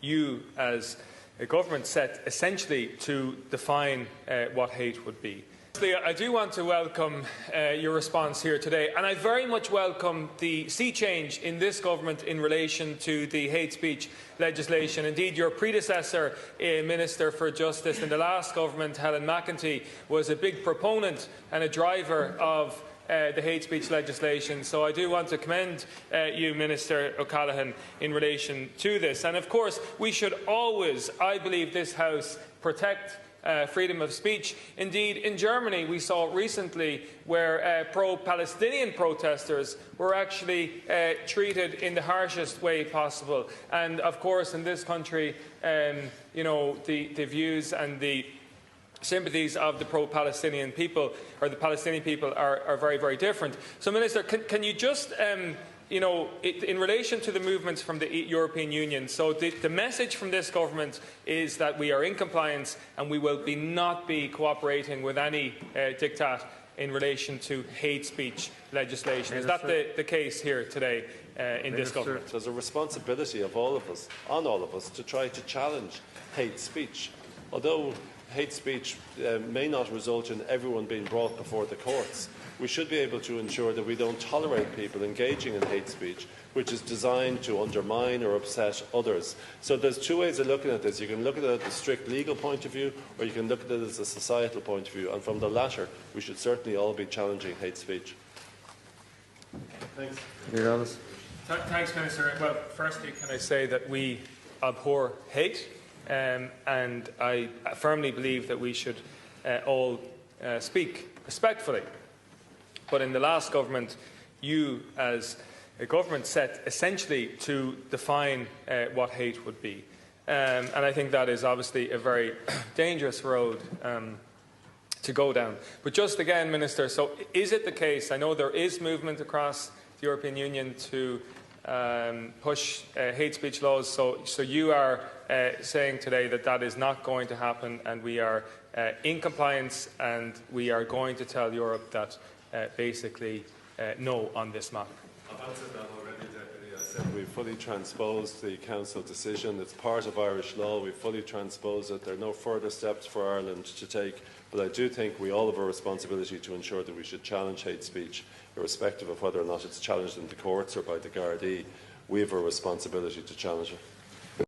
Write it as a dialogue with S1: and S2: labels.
S1: you as a government set essentially to define what hate would be. I do want to welcome your response here today, and I very much welcome the sea change in this government in relation to the hate speech legislation. Indeed, your predecessor, Minister for Justice in the last government, Helen McEntee, was a big proponent and a driver of the hate speech legislation. So I do want to commend you, Minister O'Callaghan, in relation to this. And of course, we should always, I believe, this House protect freedom of speech. Indeed, in Germany, we saw recently where pro-Palestinian protesters were actually treated in the harshest way possible. And of course, in this country, the views and the sympathies of the pro-Palestinian people, or the Palestinian people, are very, very different. So, Minister, can you just in relation to the movements from the European Union, so the message from this government is that we are in compliance and we will not be cooperating with any diktat in relation to hate speech legislation. Is that the case here today in this government?
S2: There's a responsibility of all of us, on all of us, to try to challenge hate speech. Although hate speech may not result in everyone being brought before the courts, we should be able to ensure that we don't tolerate people engaging in hate speech, which is designed to undermine or upset others. So there's two ways of looking at this. You can look at it at a strict legal point of view, or you can look at it as a societal point of view. And from the latter, we should certainly all be challenging hate speech.
S3: Thanks.
S1: Thanks, Minister. Well, firstly, can I say that we abhor hate, and I firmly believe that we should all speak respectfully. But in the last government, you as a government set essentially to define what hate would be. And I think that is obviously a very dangerous road to go down. But just again, Minister, so is it the case, I know there is movement across the European Union to push hate speech laws, so you are saying today that that is not going to happen, and we are in compliance, and we are going to tell Europe that basically no on this matter.
S2: I've answered that already, Deputy. I said we've fully transposed the Council decision. It's part of Irish law. We've fully transposed it. There are no further steps for Ireland to take. But I do think we all have a responsibility to ensure that we should challenge hate speech, irrespective of whether or not it's challenged in the courts or by the Gardaí. We have a responsibility to challenge it.